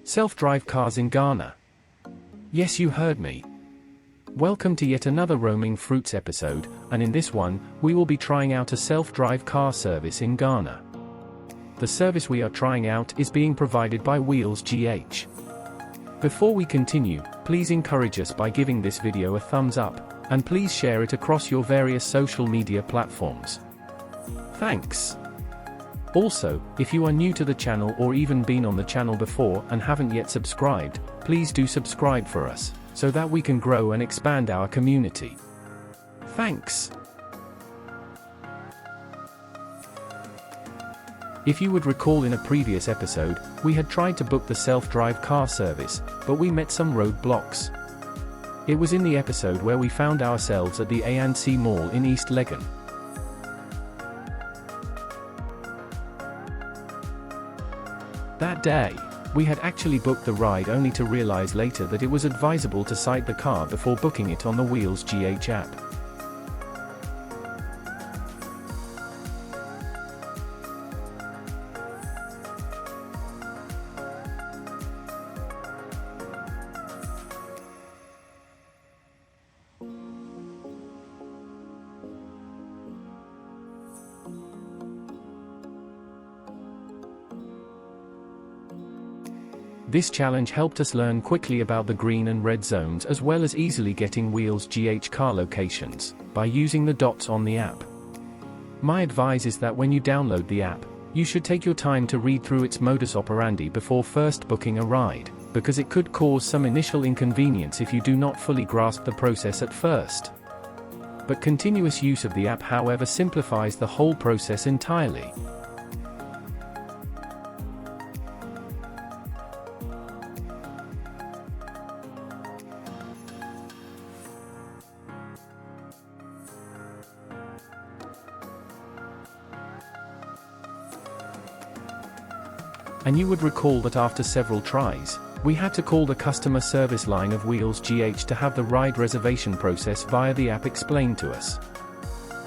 Self-drive cars in Ghana. Yes, you heard me. Welcome to yet another Roaming Fruits episode, and in this one, we will be trying out a self-drive car service in Ghana. The service we are trying out is being provided by Wheelz GH. Before we continue, please encourage us by giving this video a thumbs up, and please share it across your various social media platforms. Thanks. Also, if you are new to the channel or even been on the channel before and haven't yet subscribed, please do subscribe for us, so that we can grow and expand our community. Thanks. If you would recall, in a previous episode, we had tried to book the self-drive car service, but we met some roadblocks. It was in the episode where we found ourselves at the ANC Mall in East Legon. That day, we had actually booked the ride only to realize later that it was advisable to cite the car before booking it on the Wheelz GH app. This challenge helped us learn quickly about the green and red zones, as well as easily getting Wheelz GH car locations, by using the dots on the app. My advice is that when you download the app, you should take your time to read through its modus operandi before first booking a ride, because it could cause some initial inconvenience if you do not fully grasp the process at first. But continuous use of the app, however, simplifies the whole process entirely. And you would recall that after several tries, we had to call the customer service line of Wheelz GH to have the ride reservation process via the app explained to us.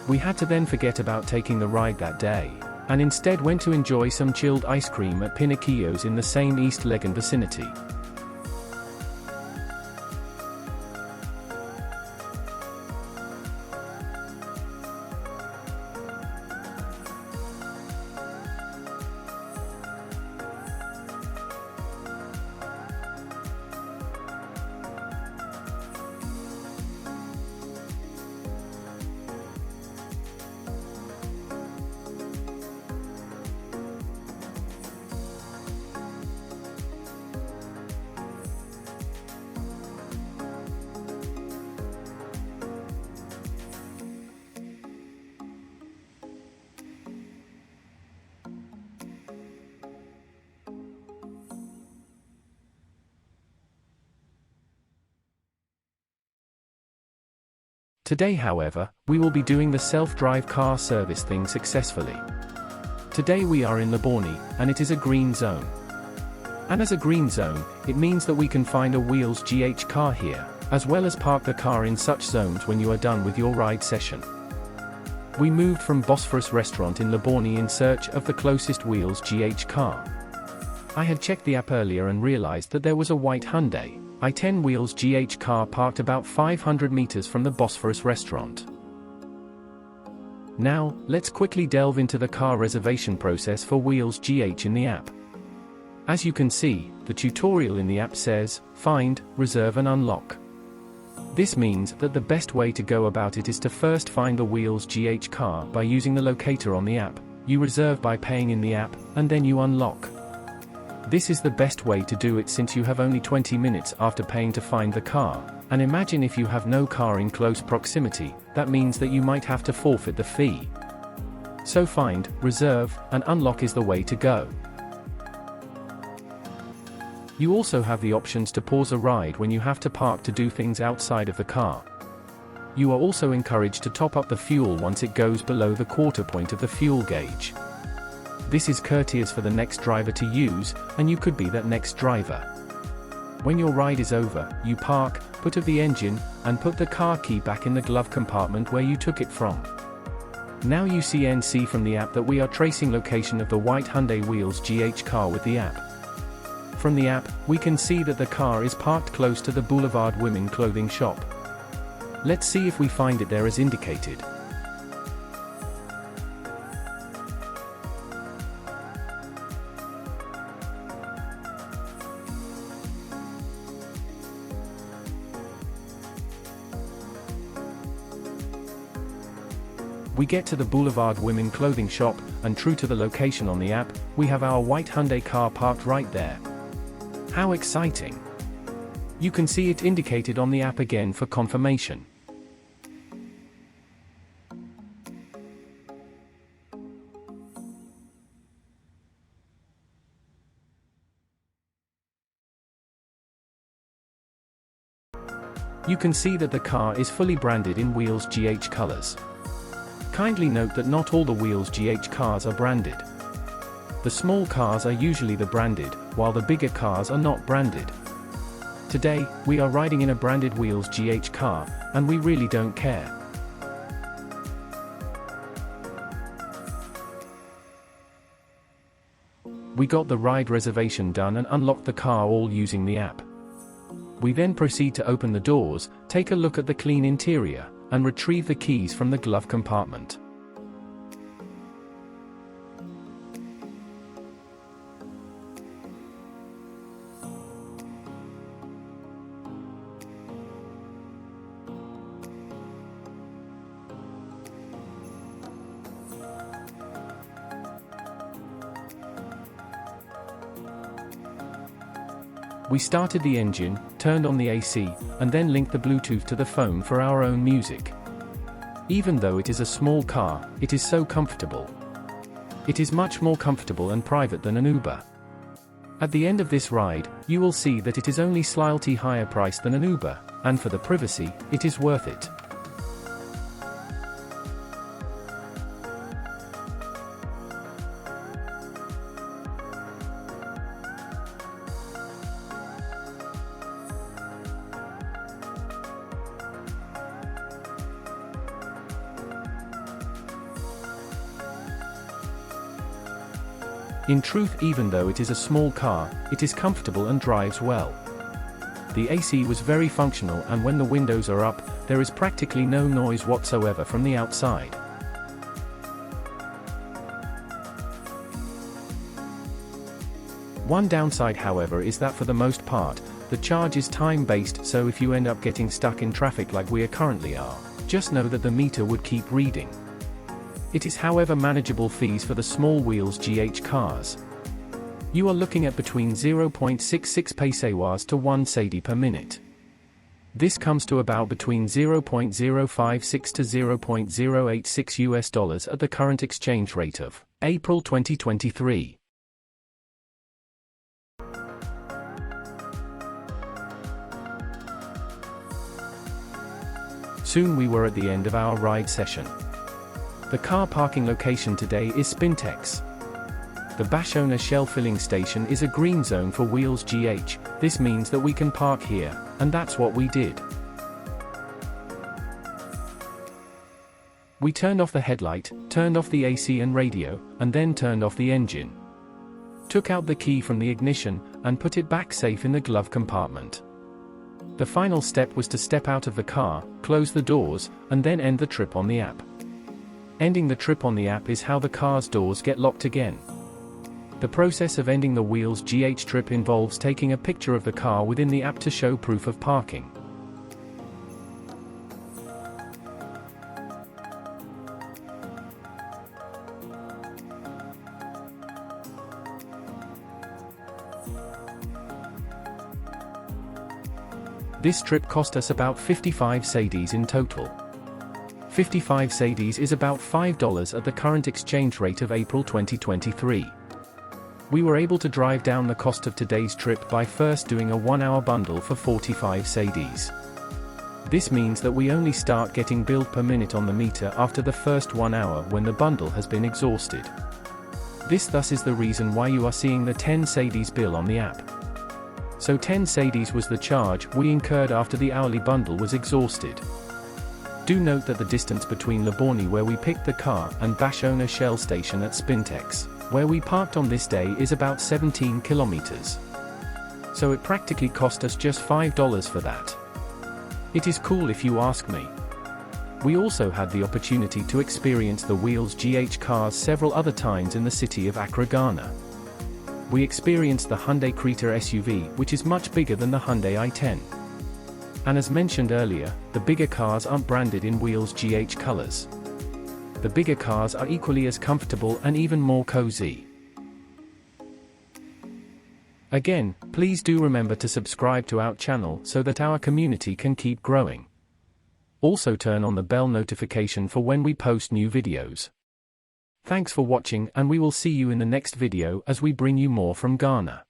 We had to then forget about taking the ride that day, and instead went to enjoy some chilled ice cream at Pinocchio's in the same East Legon vicinity. Today, however, we will be doing the self-drive car service thing successfully. Today we are in Leboni, and it is a green zone. And as a green zone, it means that we can find a Wheelz GH car here, as well as park the car in such zones when you are done with your ride session. We moved from Bosphorus restaurant in Leboni in search of the closest Wheelz GH car. I had checked the app earlier and realized that there was a white Hyundai i10 Wheelz GH car parked about 500 meters from the Bosphorus restaurant. Now, let's quickly delve into the car reservation process for Wheelz GH in the app. As you can see, the tutorial in the app says, find, reserve and unlock. This means that the best way to go about it is to first find the Wheelz GH car by using the locator on the app, you reserve by paying in the app, and then you unlock. This is the best way to do it since you have only 20 minutes after paying to find the car, and imagine if you have no car in close proximity, that means that you might have to forfeit the fee. So find, reserve, and unlock is the way to go. You also have the options to pause a ride when you have to park to do things outside of the car. You are also encouraged to top up the fuel once it goes below the quarter point of the fuel gauge. This is courteous for the next driver to use, and you could be that next driver. When your ride is over, you park, put out the engine, and put the car key back in the glove compartment where you took it from. Now you see from the app that we are tracing location of the white Hyundai Wheelz GH car with the app. From the app, we can see that the car is parked close to the Boulevard Women clothing shop. Let's see if we find it there as indicated. We get to the Boulevard Women clothing shop, and true to the location on the app, we have our white Hyundai car parked right there. How exciting! You can see it indicated on the app again for confirmation. You can see that the car is fully branded in Wheelz GH colors. Kindly note that not all the Wheelz GH cars are branded. The small cars are usually the branded, while the bigger cars are not branded. Today, we are riding in a branded Wheelz GH car, and we really don't care. We got the ride reservation done and unlocked the car all using the app. We then proceed to open the doors, take a look at the clean interior, and retrieve the keys from the glove compartment. We started the engine, turned on the AC, and then linked the Bluetooth to the phone for our own music. Even though it is a small car, it is so comfortable. It is much more comfortable and private than an Uber. At the end of this ride, you will see that it is only slightly higher priced than an Uber, and for the privacy, it is worth it. In truth, even though it is a small car, it is comfortable and drives well. The AC was very functional, and when the windows are up, there is practically no noise whatsoever from the outside. One downside, however, is that for the most part, the charge is time-based, so if you end up getting stuck in traffic like we currently are, just know that the meter would keep reading. It is, however, manageable fees for the small Wheelz GH cars. You are looking at between 0.66 pesewas to 1 cedi per minute. This comes to about between 0.056 to 0.086 US dollars at the current exchange rate of April 2023. Soon we were at the end of our ride session. The car parking location today is Spintex. The Bashona Shell filling station is a green zone for Wheelz GH. This means that we can park here, and that's what we did. We turned off the headlight, turned off the AC and radio, and then turned off the engine. Took out the key from the ignition, and put it back safe in the glove compartment. The final step was to step out of the car, close the doors, and then end the trip on the app. Ending the trip on the app is how the car's doors get locked again. The process of ending the Wheelz GH trip involves taking a picture of the car within the app to show proof of parking. This trip cost us about 55 cedis in total. 55 cedis is about $5 at the current exchange rate of April 2023. We were able to drive down the cost of today's trip by first doing a 1-hour bundle for 45 cedis. This means that we only start getting billed per minute on the meter after the first 1 hour when the bundle has been exhausted. This thus is the reason why you are seeing the 10 cedis bill on the app. So 10 cedis was the charge we incurred after the hourly bundle was exhausted. Do note that the distance between Livorni, where we picked the car, and Bashona Shell station at Spintex, where we parked on this day, is about 17 kilometers. So it practically cost us just $5 for that. It is cool if you ask me. We also had the opportunity to experience the Wheelz GH cars several other times in the city of Accra, Ghana. We experienced the Hyundai Creta SUV, which is much bigger than the Hyundai i10. And as mentioned earlier, the bigger cars aren't branded in Wheelz GH colors. The bigger cars are equally as comfortable and even more cozy. Again, please do remember to subscribe to our channel so that our community can keep growing. Also turn on the bell notification for when we post new videos. Thanks for watching, and we will see you in the next video as we bring you more from Ghana.